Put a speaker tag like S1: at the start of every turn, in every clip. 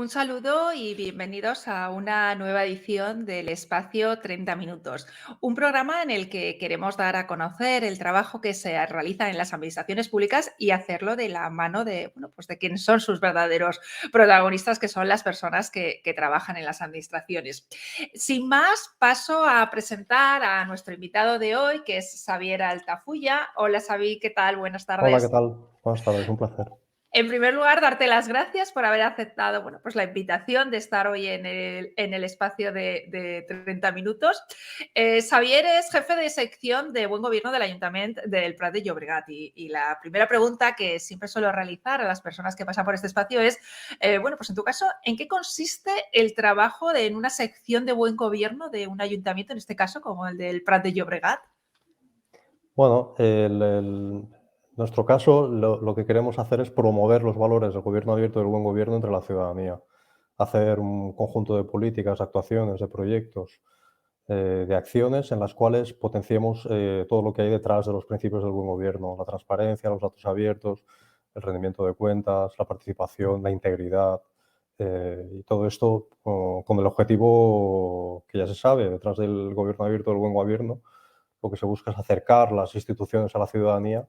S1: Un saludo y bienvenidos a una nueva edición del Espacio 30 Minutos, un programa en el que queremos dar a conocer el trabajo que se realiza en las administraciones públicas y hacerlo de la mano de, bueno, pues de quienes son sus verdaderos protagonistas, que son las personas que trabajan en las administraciones. Sin más, paso a presentar a nuestro invitado de hoy, que es Xavier Altafulla. Hola, Xavi, ¿qué tal? Buenas
S2: Hola, ¿qué
S1: tardes.
S2: tal? Buenas tardes, un placer.
S1: En primer lugar, darte las gracias por haber aceptado, bueno, pues la invitación de estar hoy en el espacio de 30 minutos. Xavier es jefe de sección de Buen Gobierno del Ayuntamiento del Prat de Llobregat y la primera pregunta que siempre suelo realizar a las personas que pasan por este espacio es, bueno, pues en tu caso, ¿en qué consiste el trabajo en una sección de Buen Gobierno de un ayuntamiento, en este caso como el del Prat de Llobregat?
S2: Bueno, nuestro caso, lo que queremos hacer es promover los valores del gobierno abierto y del buen gobierno entre la ciudadanía. Hacer un conjunto de políticas, de actuaciones, de proyectos, de acciones en las cuales potenciemos todo lo que hay detrás de los principios del buen gobierno: la transparencia, los datos abiertos, el rendimiento de cuentas, la participación, la integridad, y todo esto con el objetivo que ya se sabe: detrás del gobierno abierto, del buen gobierno, lo que se busca es acercar las instituciones a la ciudadanía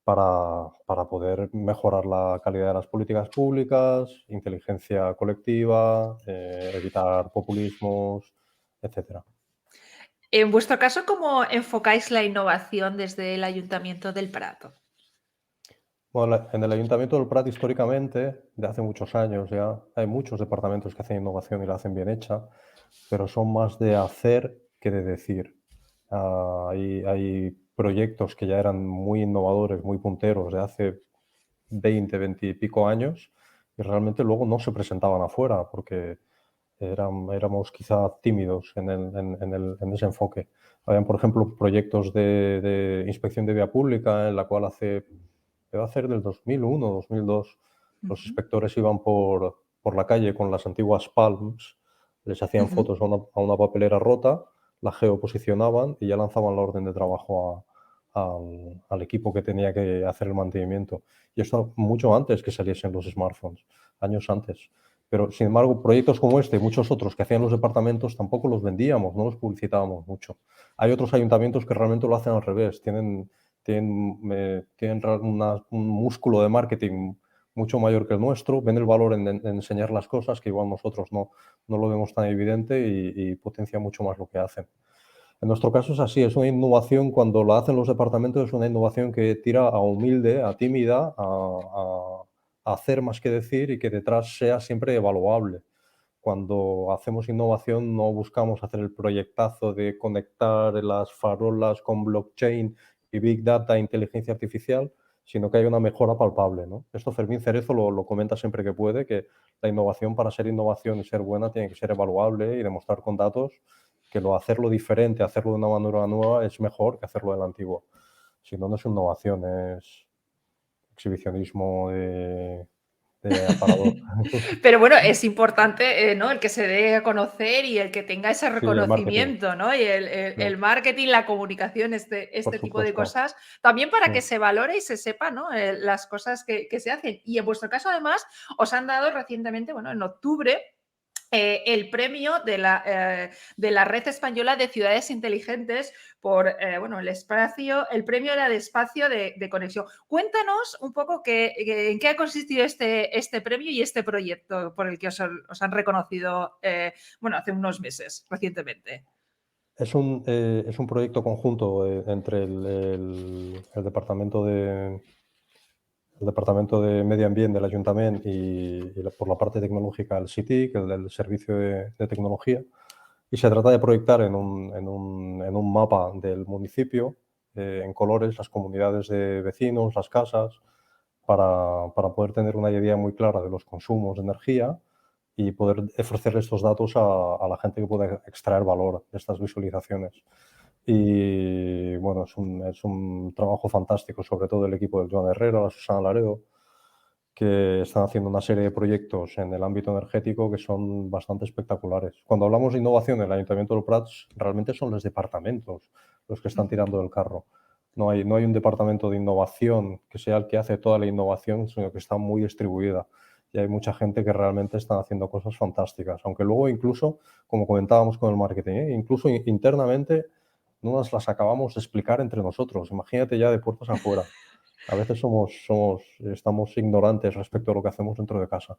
S2: para poder mejorar la calidad de las políticas públicas, inteligencia colectiva, evitar populismos, etcétera.
S1: En vuestro caso, ¿cómo enfocáis la innovación desde el Ayuntamiento del Prat?
S2: Bueno, en el Ayuntamiento del Prat, históricamente, de hace muchos años ya, hay muchos departamentos que hacen innovación y la hacen bien hecha, pero son más de hacer que de decir. Hay proyectos que ya eran muy innovadores, muy punteros, de hace 20 y pico años, y realmente luego no se presentaban afuera porque éramos quizá tímidos en ese enfoque. Habían, por ejemplo, proyectos de inspección de vía pública, en la cual debe hacer del 2001, 2002, los
S1: Ujú,
S2: inspectores iban por la calle con las antiguas Palms, les hacían
S1: ujú.
S2: fotos a una papelera rota, la geoposicionaban y ya lanzaban la orden de trabajo al equipo que tenía que hacer el mantenimiento. Y esto mucho antes que saliesen los smartphones, años antes. Pero, sin embargo, proyectos como este y muchos otros que hacían los departamentos tampoco los vendíamos, no los publicitábamos mucho. Hay otros ayuntamientos que realmente lo hacen al revés, tienen un músculo de marketing mucho mayor que el nuestro, ven el valor en enseñar las cosas, que igual nosotros no lo vemos tan evidente, y potencia mucho más lo que hacen. En nuestro caso es así, es una innovación. Cuando la hacen los departamentos, es una innovación que tira a humilde, a tímida, a hacer más que decir, y que detrás sea siempre evaluable. Cuando hacemos innovación no buscamos hacer el proyectazo de conectar las farolas con blockchain y big data e inteligencia artificial, sino que hay una mejora palpable, ¿no? Esto Fermín Cerezo lo comenta siempre que puede, que la innovación, para ser innovación y ser buena, tiene que ser evaluable y demostrar con datos que hacerlo diferente, hacerlo de una manera nueva, es mejor que hacerlo de la antigua. Si no, no es innovación, es exhibicionismo de aparador.
S1: Pero bueno, es importante, ¿no? El que se dé a conocer y el que tenga ese
S2: Sí, el marketing,
S1: reconocimiento, ¿no? Y el
S2: sí,
S1: marketing, la comunicación,
S2: por
S1: este tipo de
S2: supuesto.
S1: cosas, también para que
S2: Mm.
S1: se valore y se sepa, ¿no? Las cosas que se hacen. Y en vuestro caso, además, os han dado recientemente, bueno, en octubre, el premio de la Red Española de Ciudades Inteligentes por bueno, el premio era de espacio de conexión. Cuéntanos un poco en qué ha consistido este premio y este proyecto por el que os han reconocido bueno, hace unos meses, recientemente.
S2: Es un proyecto conjunto entre el Departamento de Medio Ambiente del Ayuntamiento y por la parte tecnológica el CITIC, el del Servicio de Tecnología. Y se trata de proyectar en un mapa del municipio, en colores, las comunidades de vecinos, las casas, para poder tener una idea muy clara de los consumos de energía y poder ofrecer estos datos a la gente que pueda extraer valor de estas visualizaciones. Y bueno, es un trabajo fantástico, sobre todo el equipo del Joan Herrera, la Susana Laredo, que están haciendo una serie de proyectos en el ámbito energético que son bastante espectaculares. Cuando hablamos de innovación en el Ayuntamiento del Prats, realmente son los departamentos los que están
S1: Ujú.
S2: tirando del carro. No hay un departamento de innovación que sea el que hace toda la innovación, sino que está muy distribuida. y hay mucha gente que realmente están haciendo cosas fantásticas. Aunque luego incluso, como comentábamos con el marketing, incluso internamente no nos las acabamos de explicar entre nosotros. Imagínate ya de puertas afuera. A veces estamos ignorantes respecto a lo que hacemos dentro de casa.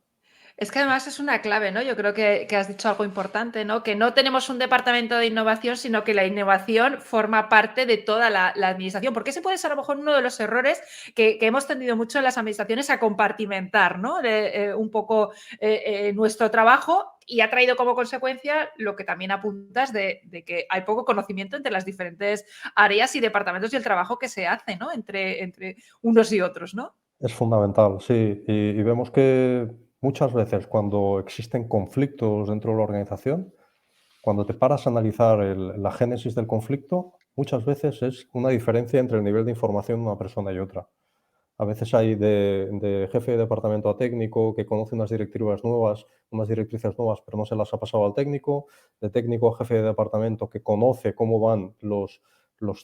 S1: Es que además es una clave, ¿no? Yo creo que has dicho algo importante, ¿no? Que no tenemos un departamento de innovación, sino que la innovación forma parte de toda la administración. Porque ese puede ser a lo mejor uno de los errores que hemos tendido mucho en las administraciones a compartimentar, ¿no? Un poco nuestro trabajo, y ha traído como consecuencia lo que también apuntas de que hay poco conocimiento entre las diferentes áreas y departamentos y el trabajo que se hace, ¿no? Entre unos y otros, ¿no?
S2: Es fundamental, sí. Y vemos que muchas veces cuando existen conflictos dentro de la organización, cuando te paras a analizar la génesis del conflicto, muchas veces es una diferencia entre el nivel de información de una persona y otra. A veces hay de jefe de departamento a técnico que conoce unas directrices nuevas, pero no se las ha pasado al técnico, de técnico a jefe de departamento que conoce cómo van los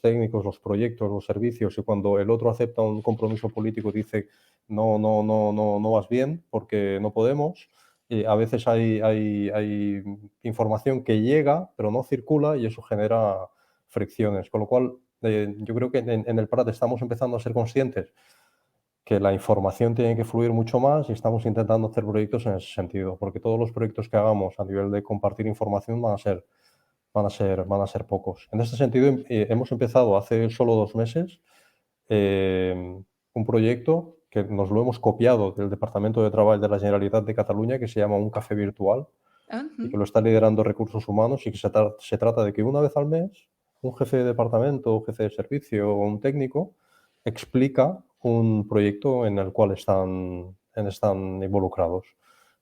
S2: técnicos, los proyectos, los servicios, y cuando el otro acepta un compromiso político dice no, no, no, no, no vas bien porque no podemos. Y a veces hay información que llega, pero no circula, y eso genera fricciones. Con lo cual, yo creo que en el Prat estamos empezando a ser conscientes que la información tiene que fluir mucho más, y estamos intentando hacer proyectos en ese sentido, porque todos los proyectos que hagamos a nivel de compartir información van a ser pocos. En este sentido, hemos empezado hace solo 2 meses un proyecto que nos lo hemos copiado del Departamento de Trabajo de la Generalitat de Cataluña, que se llama Un Café Virtual, y que lo está liderando Recursos Humanos, y que se trata de que una vez al mes un jefe de departamento, un jefe de servicio o un técnico explica un proyecto en el cual están involucrados.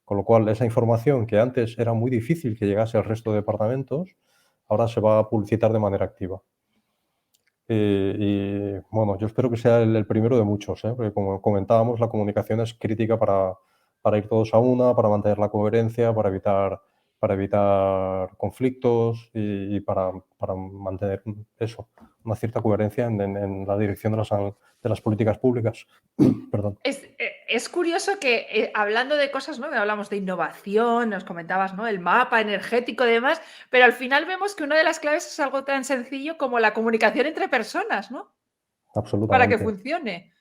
S2: Con lo cual, esa información que antes era muy difícil que llegase al resto de departamentos, ahora se va a publicitar de manera activa. Y bueno, yo espero que sea el primero de muchos, ¿eh? Porque como comentábamos, la comunicación es crítica para ir todos a una, para mantener la coherencia, para evitar conflictos y para mantener eso, una cierta coherencia en la dirección de las políticas públicas. Perdón.
S1: Es curioso que hablando de cosas, ¿no? Hablamos de innovación, nos comentabas, ¿no? El mapa energético y demás, pero al final vemos que una de las claves es algo tan sencillo como la comunicación entre personas, ¿no? Para que
S2: Absolutamente,
S1: funcione.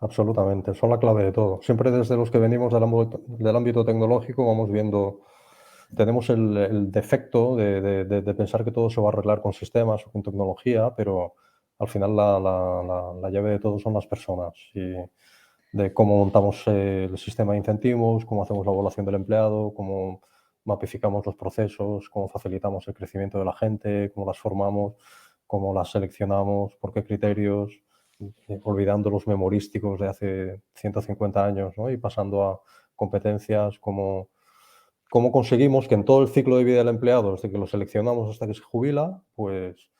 S2: absolutamente. Son la clave de todo. Siempre desde los que venimos del ámbito tecnológico vamos viendo. Tenemos el defecto de pensar que todo se va a arreglar con sistemas o con tecnología, pero al final la llave de todo son las personas, y de cómo montamos el sistema de incentivos, cómo hacemos la evaluación del empleado, cómo mapificamos los procesos, cómo facilitamos el crecimiento de la gente, cómo las formamos, cómo las seleccionamos, por qué criterios, olvidando los memorísticos de hace 150 años, ¿no? Y pasando a competencias como cómo conseguimos que en todo el ciclo de vida del empleado, desde que lo seleccionamos hasta que se jubila, pues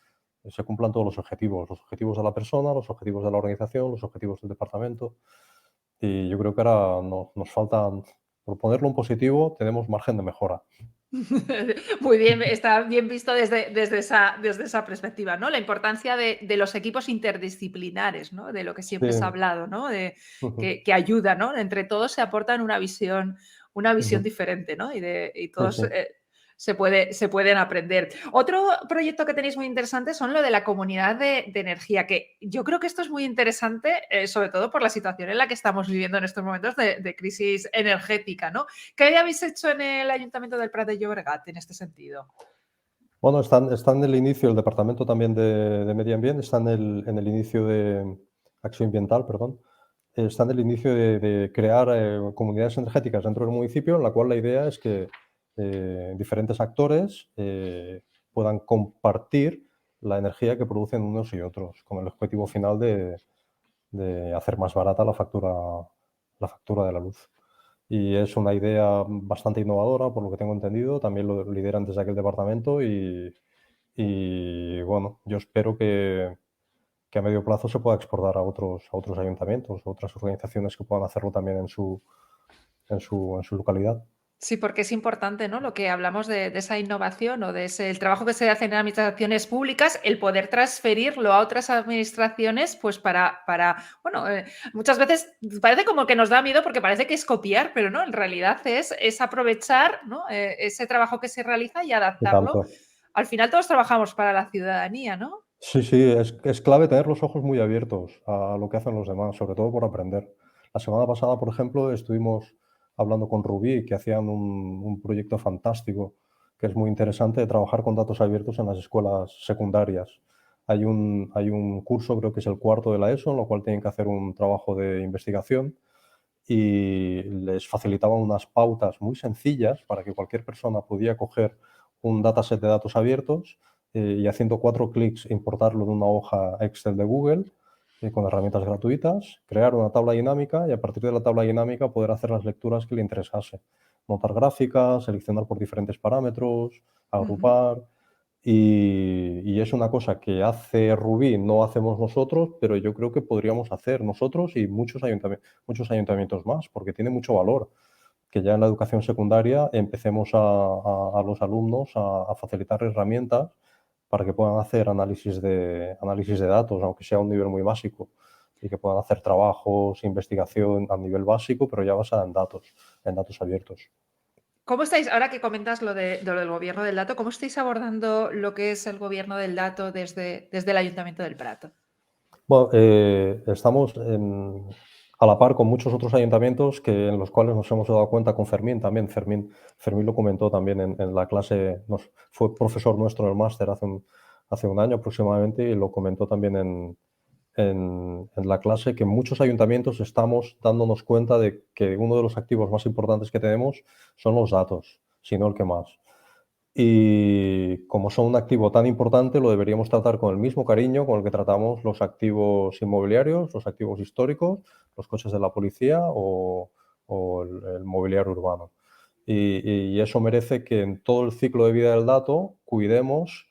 S2: se cumplan todos los objetivos de la persona, los objetivos de la organización, los objetivos del departamento. Y yo creo que ahora nos falta, por ponerlo en positivo, tenemos margen de mejora.
S1: Muy bien, está bien visto desde esa perspectiva, ¿no? La importancia de los equipos interdisciplinares, ¿no? De lo que
S2: Sí,
S1: siempre se ha hablado, ¿no? De
S2: ujú,
S1: que ayuda, ¿no? Entre todos se aportan una visión
S2: ujú,
S1: diferente, ¿no? Y
S2: sí,
S1: todos
S2: sí.
S1: se pueden aprender. Otro proyecto que tenéis muy interesante son lo de la comunidad de energía, que yo creo que esto es muy interesante, sobre todo por la situación en la que estamos viviendo en estos momentos de crisis energética, ¿no? ¿Qué habéis hecho en el Ayuntamiento del Prat de Llobregat en este sentido?
S2: Bueno, está en el inicio, el departamento también de Medio Ambiente, está en el inicio de Acción Ambiental, perdón. Está en el inicio de crear comunidades energéticas dentro del municipio, en la cual la idea es que diferentes actores puedan compartir la energía que producen unos y otros, con el objetivo final de hacer más barata la factura de la luz. Y es una idea bastante innovadora, por lo que tengo entendido. También lo lideran desde aquel departamento, y bueno, yo espero que a medio plazo se pueda exportar a otros ayuntamientos, a otras organizaciones que puedan hacerlo también en su localidad.
S1: Sí, porque es importante, ¿no? Lo que hablamos de esa innovación o de ese el trabajo que se hace en administraciones públicas, el poder transferirlo a otras administraciones, pues bueno, muchas veces parece como que nos da miedo porque parece que es copiar, pero no, en realidad es aprovechar, ¿no? Ese trabajo que se realiza y
S2: Y
S1: adaptarlo.
S2: tanto.
S1: Al final todos trabajamos para la ciudadanía, ¿no?
S2: Sí, sí, es clave tener los ojos muy abiertos a lo que hacen los demás, sobre todo por aprender. La semana pasada, por ejemplo, estuvimos hablando con Rubí, que hacían un proyecto fantástico, que es muy interesante, de trabajar con datos abiertos en las escuelas secundarias. Hay un curso, creo que es el cuarto de la ESO, en lo cual tienen que hacer un trabajo de investigación y les facilitaban unas pautas muy sencillas para que cualquier persona pudiera coger un dataset de datos abiertos y haciendo 4 clics importarlo de una hoja Excel de Google con herramientas gratuitas, crear una tabla dinámica y a partir de la tabla dinámica poder hacer las lecturas que le interesase. Montar gráficas, seleccionar por diferentes parámetros,
S1: Ujú.
S2: agrupar. Y es una cosa que hace Rubí, no hacemos nosotros, pero yo creo que podríamos hacer nosotros y muchos ayuntamientos más, porque tiene mucho valor que ya en la educación secundaria empecemos a los alumnos a facilitar herramientas para que puedan hacer análisis de datos, aunque sea a un nivel muy básico, y que puedan hacer trabajos, investigación a nivel básico, pero ya basada en datos abiertos.
S1: ¿Cómo estáis, ahora que comentas lo del gobierno del dato, cómo estáis abordando lo que es el gobierno del dato desde el Ayuntamiento del Prat?
S2: Bueno, estamos a la par con muchos otros ayuntamientos en los cuales nos hemos dado cuenta con Fermín también. Fermín lo comentó también en la clase, fue profesor nuestro en el máster hace un año aproximadamente y lo comentó también en la clase, que muchos ayuntamientos estamos dándonos cuenta de que uno de los activos más importantes que tenemos son los datos, si no el que más. Y como son un activo tan importante, lo deberíamos tratar con el mismo cariño con el que tratamos los activos inmobiliarios, los activos históricos, los coches de la policía o el mobiliario urbano. Y eso merece que en todo el ciclo de vida del dato cuidemos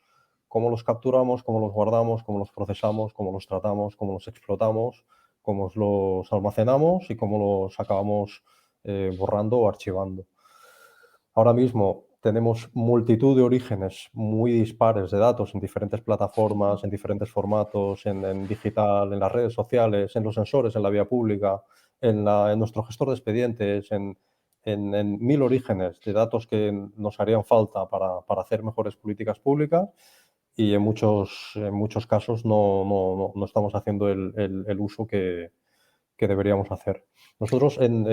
S2: cómo los capturamos, cómo los guardamos, cómo los procesamos, cómo los tratamos, cómo los explotamos, cómo los almacenamos y cómo los acabamos borrando o archivando. Ahora mismo tenemos multitud de orígenes muy dispares de datos en diferentes plataformas, en diferentes formatos, en digital, en las redes sociales, en los sensores, en la vía pública, en nuestro gestor de expedientes, en 1000 orígenes de datos que nos harían falta para hacer mejores políticas públicas y en muchos casos no estamos haciendo el uso que deberíamos hacer. Nosotros en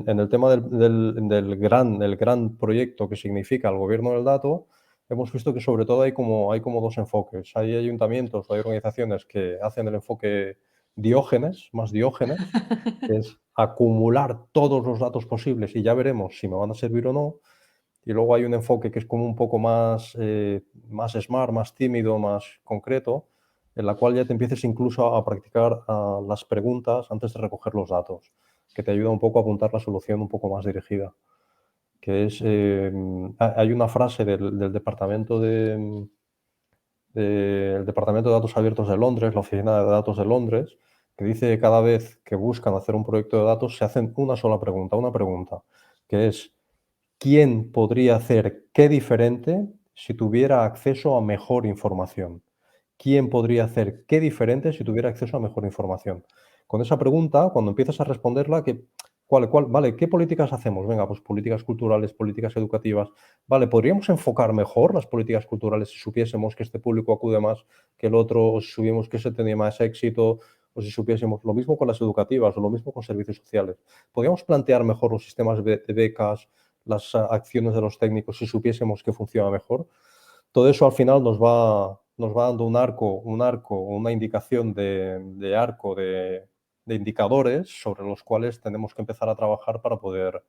S2: el tema del gran proyecto que significa el gobierno del dato, hemos visto que sobre todo hay como dos enfoques. Hay ayuntamientos o hay organizaciones que hacen el enfoque Diógenes, más Diógenes, que es acumular todos los datos posibles y ya veremos si me van a servir o no. Y luego hay un enfoque que es como un poco más smart, más tímido, más concreto, en la cual ya te empieces incluso a practicar las preguntas antes de recoger los datos, que te ayuda un poco a apuntar la solución un poco más dirigida. Hay una frase del Departamento de Datos Abiertos de Londres, la Oficina de Datos de Londres, que dice que cada vez que buscan hacer un proyecto de datos se hacen una pregunta, que es ¿quién podría hacer qué diferente si tuviera acceso a mejor información? ¿Quién podría hacer qué diferente si tuviera acceso a mejor información? Con esa pregunta, cuando empiezas a responderla, vale, ¿qué políticas hacemos? Venga, pues políticas culturales, políticas educativas. Vale, ¿podríamos enfocar mejor las políticas culturales si supiésemos que este público acude más que el otro, o si supiésemos que ese tenía más éxito, o si supiésemos lo mismo con las educativas, o lo mismo con servicios sociales? ¿Podríamos plantear mejor los sistemas de becas, las acciones de los técnicos si supiésemos que funciona mejor? Todo eso al final nos va dando un arco, una indicación de arco de indicadores sobre los cuales tenemos que empezar a trabajar para poder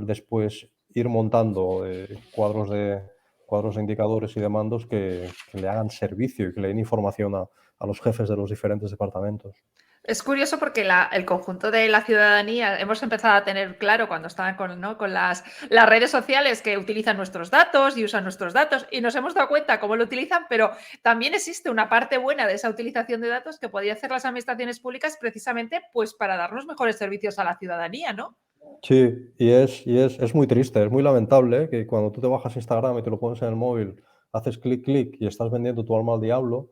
S2: después ir montando cuadros de indicadores y de mandos que le hagan servicio y que le den información a los jefes de los diferentes departamentos.
S1: Es curioso porque el conjunto de la ciudadanía hemos empezado a tener claro cuando estaban con, ¿no? con las redes sociales que utilizan nuestros datos y usan nuestros datos y nos hemos dado cuenta cómo lo utilizan, pero también existe una parte buena de esa utilización de datos que podría hacer las administraciones públicas precisamente pues para darnos mejores servicios a la ciudadanía, ¿no?
S2: Sí, y es muy triste, es muy lamentable que cuando tú te bajas Instagram y te lo pones en el móvil, haces clic, clic y estás vendiendo tu alma al diablo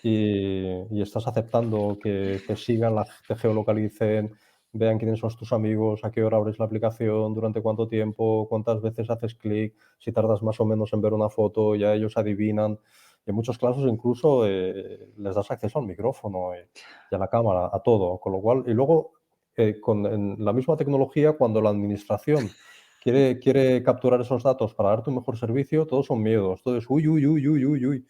S2: y estás aceptando que te sigan, te geolocalicen, vean quiénes son tus amigos, a qué hora abres la aplicación, durante cuánto tiempo, cuántas veces haces clic, si tardas más o menos en ver una foto, ya ellos adivinan. Y en muchos casos incluso les das acceso al micrófono y a la cámara, a todo. Con lo cual, y luego con en la misma tecnología, cuando la administración quiere capturar esos datos para darte un mejor servicio, todos son miedos, todo es: "Uy, uy, uy, uy, uy, uy,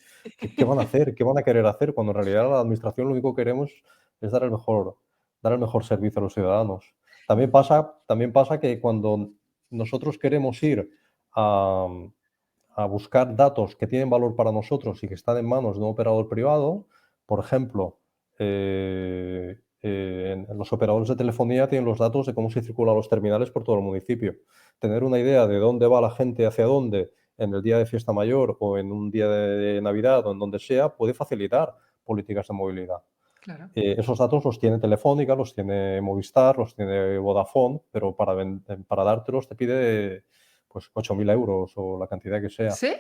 S2: ¿qué van a hacer? ¿Qué van a querer hacer?". Cuando en realidad la administración lo único que queremos es dar el mejor servicio a los ciudadanos. También pasa que cuando nosotros queremos ir a a buscar datos que tienen valor para nosotros y que están en manos de un operador privado, por ejemplo, en los operadores de telefonía tienen los datos de cómo se circulan los terminales por todo el municipio. Tener una idea de dónde va la gente hacia dónde en el día de fiesta mayor o en un día de Navidad o en donde sea, puede facilitar políticas de movilidad.
S1: Claro.
S2: Esos datos los tiene Telefónica, los tiene Movistar, los tiene Vodafone, pero para dártelos te pide, pues, 8.000 euros o la cantidad que sea.
S1: Sí.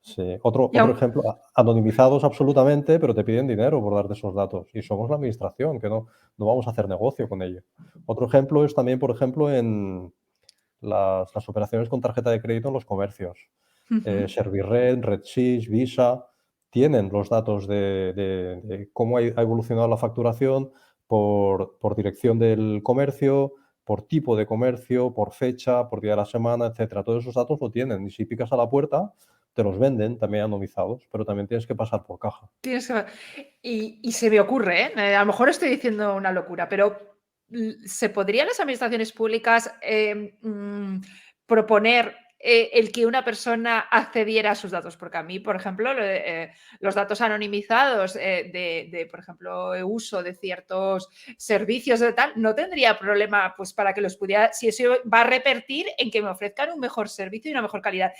S2: Sí. Otro
S1: Y
S2: otro
S1: aún
S2: ejemplo, anonimizados absolutamente, pero te piden dinero por darte esos datos, y somos la administración, que no vamos a hacer negocio con ello. Otro ejemplo es también, por ejemplo, en las operaciones con tarjeta de crédito en los comercios.
S1: ujú.
S2: Servirred, RedSys, Visa, tienen los datos de cómo ha evolucionado la facturación por dirección del comercio, por tipo de comercio, por fecha, por día de la semana, etcétera. Todos esos datos lo tienen, y si picas a la puerta, te los venden también anonimizados, pero también tienes que pasar por caja.
S1: Tienes que y se me ocurre, a lo mejor estoy diciendo una locura, pero, ¿se podrían las administraciones públicas, proponer, el que una persona accediera a sus datos? Porque a mí, por ejemplo, los datos anonimizados, de, por ejemplo, uso de ciertos servicios de tal, no tendría problema, pues, para que los pudiera si eso va a repertir en que me ofrezcan un mejor servicio y una mejor calidad.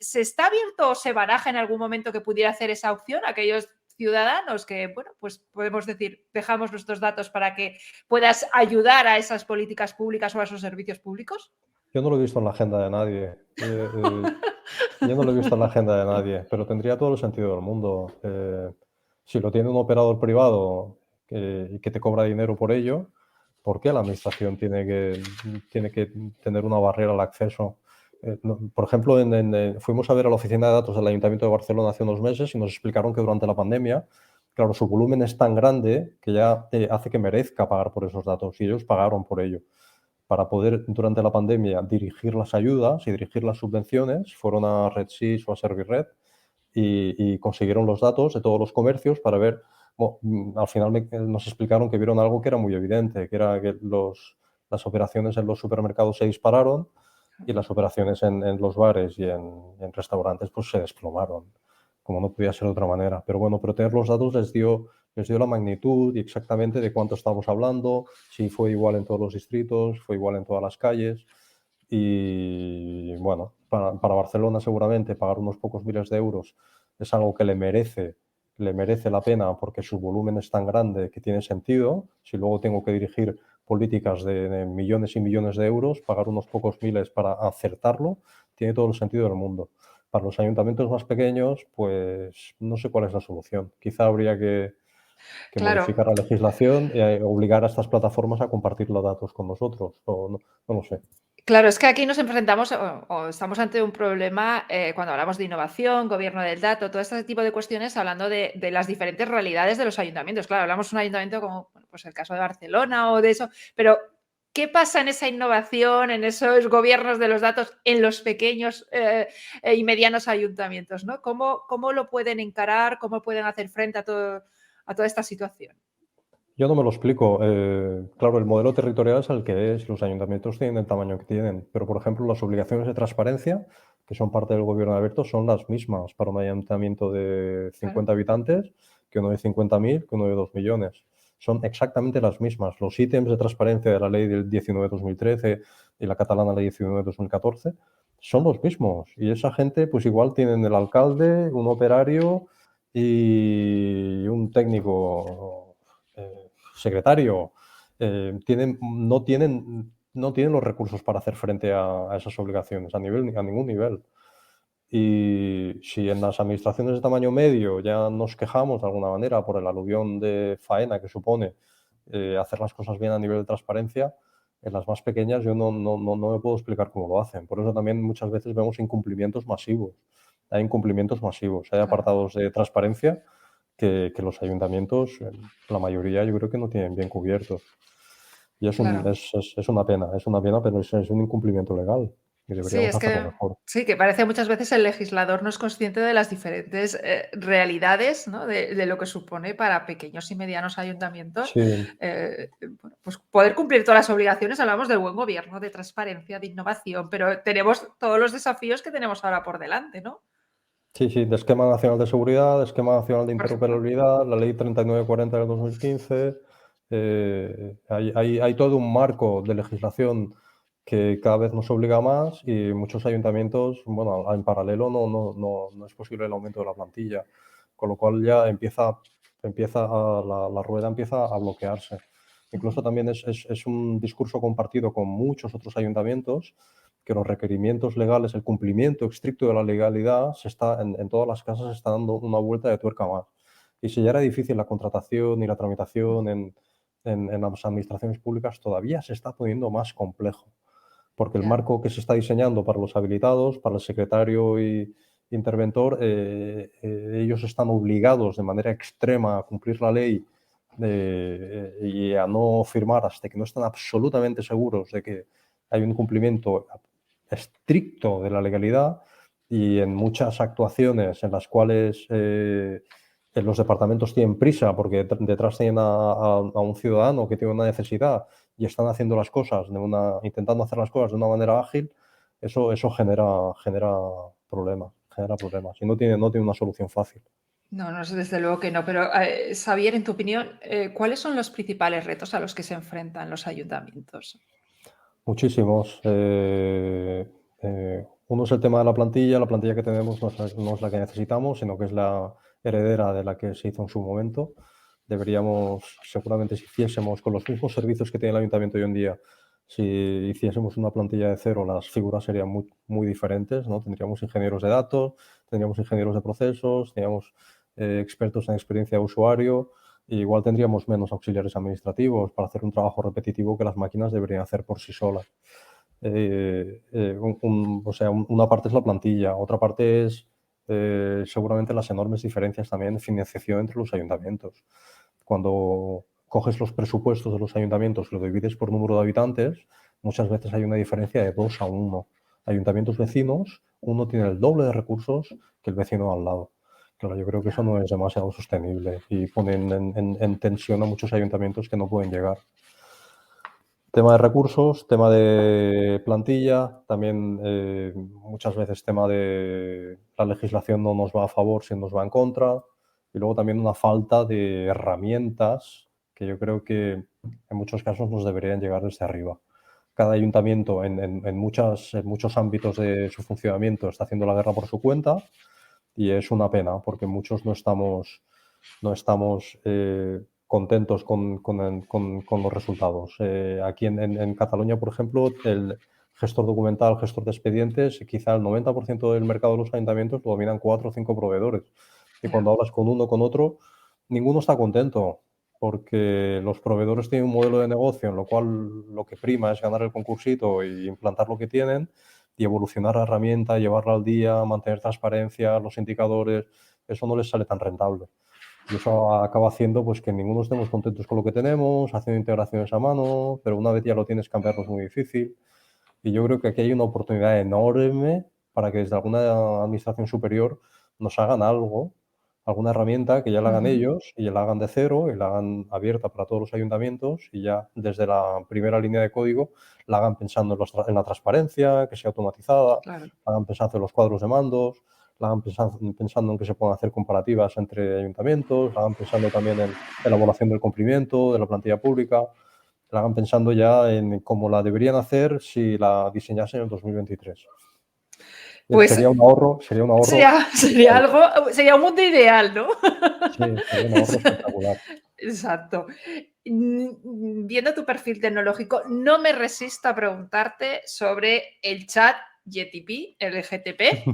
S1: ¿Se está abierto o se baraja en algún momento que pudiera hacer esa opción a aquellos ciudadanos que, bueno, pues podemos decir, dejamos nuestros datos para que puedas ayudar a esas políticas públicas o a esos servicios públicos?
S2: Yo no lo he visto en la agenda de nadie. Yo no lo he visto en la agenda de nadie, pero tendría todo el sentido del mundo. Si lo tiene un operador privado y que te cobra dinero por ello, ¿por qué la administración tiene que tener una barrera al acceso? Por ejemplo, fuimos a ver a la oficina de datos del Ayuntamiento de Barcelona hace unos meses y nos explicaron que durante la pandemia, claro, su volumen es tan grande que ya hace que merezca pagar por esos datos y ellos pagaron por ello para poder, durante la pandemia, dirigir las ayudas y dirigir las subvenciones, fueron a RedSys o a Servirred y consiguieron los datos de todos los comercios para ver, al final nos explicaron que vieron algo que era muy evidente, que era que las operaciones en los supermercados se dispararon y las operaciones en los bares y en restaurantes pues se desplomaron, como no podía ser de otra manera. Pero bueno, pero tener los datos les dio la magnitud y exactamente de cuánto estamos hablando, si fue igual en todos los distritos, fue igual en todas las calles. Y bueno, para Barcelona seguramente pagar unos pocos miles de euros es algo que le merece la pena porque su volumen es tan grande que tiene sentido. Si luego tengo que dirigir políticas de millones y millones de euros, pagar unos pocos miles para acertarlo, tiene todo el sentido del mundo. Para los ayuntamientos más pequeños, pues no sé cuál es la solución. Quizá habría que
S1: Claro.
S2: modificar la legislación y obligar a estas plataformas a compartir los datos con nosotros, o no lo sé.
S1: Claro, es que aquí nos enfrentamos o estamos ante un problema, cuando hablamos de innovación, gobierno del dato, todo este tipo de cuestiones, hablando de las diferentes realidades de los ayuntamientos. Claro, hablamos de un ayuntamiento como, bueno, pues el caso de Barcelona o de eso, pero ¿qué pasa en esa innovación, en esos gobiernos de los datos, en los pequeños, y medianos ayuntamientos, ¿no? ¿Cómo lo pueden encarar? ¿Cómo pueden hacer frente a toda esta situación?
S2: Yo no me lo explico. Claro, el modelo territorial es el que es, los ayuntamientos tienen el tamaño que tienen, pero, por ejemplo, las obligaciones de transparencia, que son parte del gobierno abierto, son las mismas para un ayuntamiento de
S1: Claro.
S2: 50 habitantes que uno de 50.000, que uno de 2 millones. Son exactamente las mismas. Los ítems de transparencia de la ley del 19-2013 y la catalana ley 19-2014 son los mismos. Y esa gente, pues igual tienen el alcalde, un operario y un técnico secretario, no tienen no tienen los recursos para hacer frente a esas obligaciones a ningún nivel. Y si en las administraciones de tamaño medio ya nos quejamos de alguna manera por el aluvión de faena que supone hacer las cosas bien a nivel de transparencia, en las más pequeñas yo no me puedo explicar cómo lo hacen. Por eso también muchas veces vemos incumplimientos masivos. Hay incumplimientos masivos, hay
S1: Claro,
S2: apartados de transparencia que los ayuntamientos, la mayoría, yo creo que no tienen bien cubiertos. Y
S1: claro.
S2: es una pena, pero es un incumplimiento legal y
S1: Sí,
S2: deberíamos
S1: es
S2: hacerlo
S1: que
S2: mejor.
S1: sí, que parece muchas veces el legislador no es consciente de las diferentes, realidades, ¿no? De lo que supone para pequeños y medianos ayuntamientos,
S2: Sí,
S1: bueno, pues poder cumplir todas las obligaciones. Hablamos del buen gobierno, de transparencia, de innovación, pero tenemos todos los desafíos que tenemos ahora por delante, ¿no?
S2: sí, sí, de esquema nacional de seguridad, de esquema nacional de
S1: Por ejemplo.
S2: interoperabilidad, la ley 3940 del 2015. Hay todo un marco de legislación que cada vez nos obliga más y muchos ayuntamientos, bueno, en paralelo no es posible el aumento de la plantilla, con lo cual ya la rueda empieza a bloquearse. Incluso
S1: Ujú.
S2: también es un discurso compartido con muchos otros ayuntamientos que los requerimientos legales, el cumplimiento estricto de la legalidad, en todas las casas se está dando una vuelta de tuerca más. Y si ya era difícil la contratación y la tramitación en las administraciones públicas, todavía se está poniendo más complejo, porque el
S1: Ya,
S2: marco que se está diseñando para los habilitados, para el secretario y interventor, ellos están obligados de manera extrema a cumplir la ley y a no firmar hasta que no están absolutamente seguros de que hay un cumplimiento estricto de la legalidad, y en muchas actuaciones en las cuales los departamentos tienen prisa porque detrás tienen a un ciudadano que tiene una necesidad y están haciendo las cosas intentando hacer las cosas de una manera ágil, eso genera problemas y no tiene una solución fácil.
S1: no, no, desde luego que no, pero, Xavier, en tu opinión, ¿cuáles son los principales retos a los que se enfrentan los ayuntamientos?
S2: Muchísimos. Uno es el tema de la plantilla que tenemos no es la que necesitamos, sino que es la heredera de la que se hizo en su momento. Deberíamos, seguramente, si hiciésemos con los mismos servicios que tiene el ayuntamiento hoy en día, si hiciésemos una plantilla de cero, las figuras serían muy, muy diferentes, ¿no? Tendríamos ingenieros de datos, tendríamos ingenieros de procesos, tendríamos expertos en experiencia de usuario. Y igual tendríamos menos auxiliares administrativos para hacer un trabajo repetitivo que las máquinas deberían hacer por sí solas. Una parte es la plantilla, otra parte es seguramente las enormes diferencias también de financiación entre los ayuntamientos. Cuando coges los presupuestos de los ayuntamientos y lo divides por número de habitantes, muchas veces hay una diferencia de 2 a 1. Ayuntamientos vecinos, uno tiene el doble de recursos que el vecino al lado. Claro, yo creo que eso
S1: Ya.
S2: no es demasiado sostenible y ponen en tensión a muchos ayuntamientos que no pueden llegar. Tema de recursos, tema de plantilla, también muchas veces tema de la legislación no nos va a favor, sino nos va en contra. Y luego también una falta de herramientas que yo creo que en muchos casos nos deberían llegar desde arriba. Cada ayuntamiento en muchos ámbitos de su funcionamiento está haciendo la guerra por su cuenta y es una pena porque muchos no estamos contentos con los resultados. Aquí en Cataluña, por ejemplo, el gestor documental, gestor de expedientes, quizá el 90% del mercado de los ayuntamientos lo dominan 4 o 5 proveedores. Y cuando
S1: Ya.
S2: hablas con uno, con otro, ninguno está contento, porque los proveedores tienen un modelo de negocio en lo cual lo que prima es ganar el concursito y implantar lo que tienen y evolucionar la herramienta, llevarla al día, mantener transparencia, los indicadores, eso no les sale tan rentable. Y eso acaba haciendo pues, que ninguno estemos contentos con lo que tenemos, haciendo integraciones a mano, pero una vez ya lo tienes, cambiarlo es muy difícil. Y yo creo que aquí hay una oportunidad enorme para que desde alguna administración superior nos hagan algo, alguna herramienta que ya la hagan
S1: Ujú.
S2: ellos y la hagan de cero y la hagan abierta para todos los ayuntamientos y ya desde la primera línea de código la hagan pensando en la transparencia, que sea automatizada,
S1: Claro.
S2: la hagan pensando en los cuadros de mandos, la hagan pensando en que se puedan hacer comparativas entre ayuntamientos, la hagan pensando también en elaboración del cumplimiento de la plantilla pública, la hagan pensando ya en cómo la deberían hacer si la diseñasen en el 2023.
S1: Pues
S2: Sería un ahorro
S1: sería
S2: brutal.
S1: algo, sería un mundo ideal, ¿no?
S2: Sí, sería un ahorro espectacular.
S1: Exacto. viendo tu perfil tecnológico, no me resisto a preguntarte sobre el chat GTP, el GTP,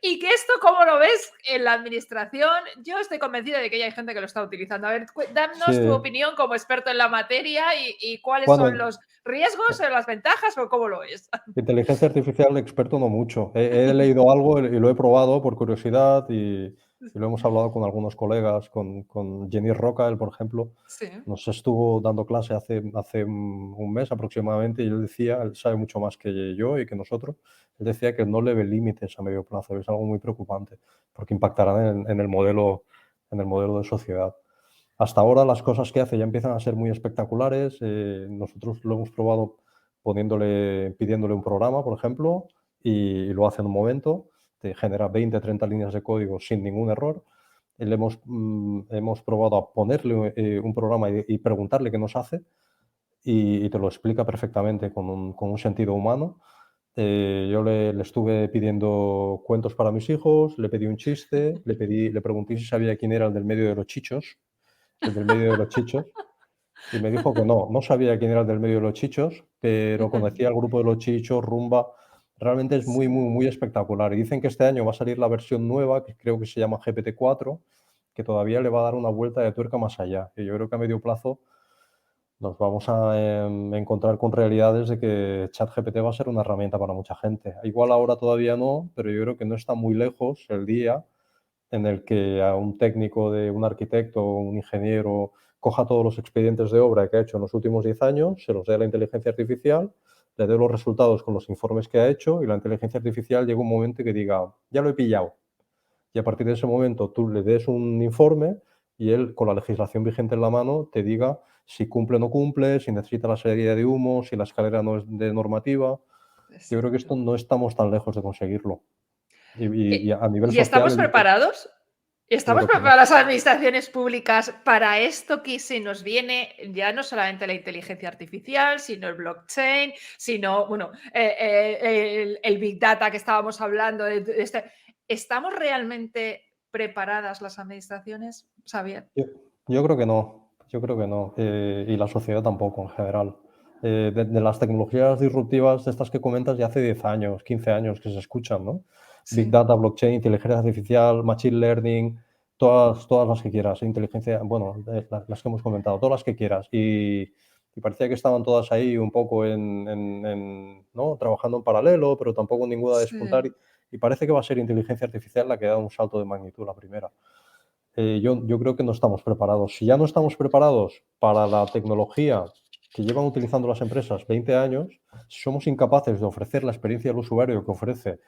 S1: y que esto, ¿cómo lo ves en la administración? Yo estoy convencida de que ya hay gente que lo está utilizando. A ver, danos tu
S2: Sí,
S1: opinión como experto en la materia y cuáles son
S2: bueno,
S1: los riesgos o las ventajas o cómo lo ves.
S2: inteligencia artificial experto no mucho. He leído algo y lo he probado por curiosidad y lo hemos hablado con algunos colegas, con Jenny Roca, él, por ejemplo,
S1: Sí.
S2: nos estuvo dando clase hace un mes aproximadamente y él decía, él sabe mucho más que yo y que nosotros, él decía que no le ve límites a medio plazo, es algo muy preocupante porque impactará en el modelo de sociedad. Hasta ahora las cosas que hace ya empiezan a ser muy espectaculares. Nosotros lo hemos probado pidiéndole un programa, por ejemplo, y lo hace en un momento. Te genera 20, 30 líneas de código sin ningún error. Hemos probado a ponerle un programa y preguntarle qué nos hace y te lo explica perfectamente con un sentido humano. Yo le estuve pidiendo cuentos para mis hijos, le pedí un chiste, le pregunté si sabía quién era el del medio de los chichos, el del medio de los chichos, y me dijo que no sabía quién era el del medio de los chichos, pero conocía al grupo de los chichos, Rumba. Realmente es muy,
S1: Sí.
S2: muy, muy espectacular. Y dicen que este año va a salir la versión nueva, que creo que se llama GPT-4, que todavía le va a dar una vuelta de tuerca más allá. Y yo creo que a medio plazo nos vamos a encontrar con realidades de que ChatGPT va a ser una herramienta para mucha gente. Igual ahora todavía no, pero yo creo que no está muy lejos el día en el que a un técnico, de un arquitecto o un ingeniero coja todos los expedientes de obra que ha hecho en los últimos 10 años, se los dé a la inteligencia artificial, le dé los resultados con los informes que ha hecho y la inteligencia artificial llega un momento que diga, ya lo he pillado. Y a partir de ese momento tú le des un informe y él, con la legislación vigente en la mano, te diga si cumple o no cumple, si necesita la salida de humo, si la escalera no es de normativa. Yo creo que esto
S1: Exacto.
S2: no estamos tan lejos de conseguirlo. Y a nivel
S1: ¿Y
S2: social,
S1: estamos preparados?
S2: yo
S1: ¿Estamos
S2: creo que no.
S1: preparadas las administraciones públicas para esto que se nos viene? Ya no solamente la inteligencia artificial, sino el blockchain, sino, bueno, el Big Data que estábamos hablando. ¿Estamos realmente preparadas las administraciones, Xavier?
S2: Yo creo que no, yo creo que no, y la sociedad tampoco en general. De las tecnologías disruptivas de estas que comentas ya hace 10 años, 15 años que se escuchan, ¿no? Big
S1: Sí.
S2: Data, blockchain, inteligencia artificial, machine learning, todas las que quieras, inteligencia, bueno, las que hemos comentado, todas las que quieras. Y parecía que estaban todas ahí un poco ¿no? Trabajando en paralelo, pero tampoco ninguna de despuntar.
S1: Sí.
S2: Y parece que va a ser inteligencia artificial la que da un salto de magnitud, la primera. Yo creo que no estamos preparados. Si ya no estamos preparados para la tecnología que llevan utilizando las empresas 20 años, si somos incapaces de ofrecer la experiencia del usuario que ofrece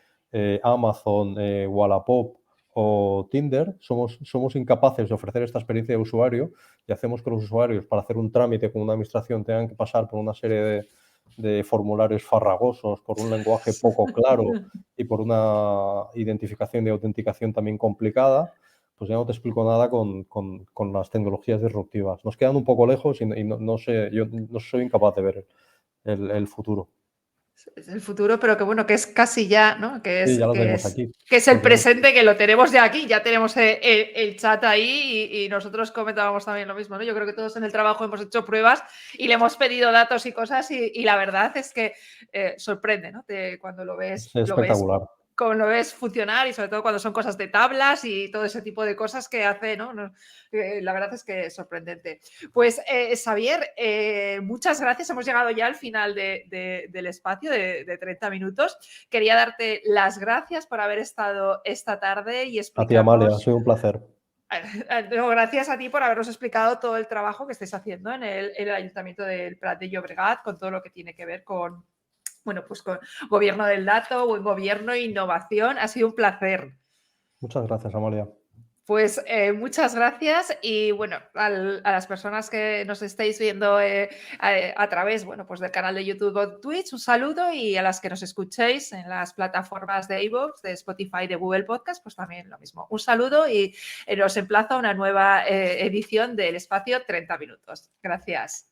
S2: Amazon, Wallapop o Tinder, somos incapaces de ofrecer esta experiencia de usuario y hacemos que los usuarios, para hacer un trámite con una administración, tengan que pasar por una serie de formularios farragosos, por un lenguaje poco claro y por una identificación y autenticación también complicada, pues ya no te explico nada con las tecnologías disruptivas. Nos quedan un poco lejos y no sé, yo no soy incapaz de ver el futuro.
S1: Es el futuro, pero que bueno, que es casi ya, ¿no? Que
S2: Sí,
S1: es,
S2: ya lo
S1: que
S2: tenemos
S1: es,
S2: aquí,
S1: que es
S2: lo
S1: el
S2: tenemos aquí.
S1: presente, que lo tenemos ya aquí, ya tenemos el chat ahí y nosotros comentábamos también lo mismo, ¿no? Yo creo que todos en el trabajo hemos hecho pruebas y le hemos pedido datos y cosas y la verdad es que sorprende, ¿no? Cuando
S2: Es
S1: lo ves
S2: espectacular.
S1: como lo ves funcionar y sobre todo cuando son cosas de tablas y todo ese tipo de cosas que hace, ¿no? La verdad es que es sorprendente. Pues, Xavier, muchas gracias. Hemos llegado ya al final del espacio de 30 minutos. Quería darte las gracias por haber estado esta tarde y
S2: A ti, Amalia, ha
S1: explicarnos.
S2: sido un placer.
S1: No, gracias a ti por habernos explicado todo el trabajo que estáis haciendo en el Ayuntamiento del Prat de Llobregat con todo lo que tiene que ver con, bueno, pues con gobierno del dato, buen gobierno, innovación. Ha sido un placer.
S2: Muchas gracias, Amalia.
S1: Pues muchas gracias y bueno, a las personas que nos estáis viendo a través, bueno, pues del canal de YouTube o Twitch, un saludo y a las que nos escuchéis en las plataformas de iVoox, de Spotify, de Google Podcast, pues también lo mismo. Un saludo y os emplazo a una nueva edición del espacio 30 minutos. Gracias.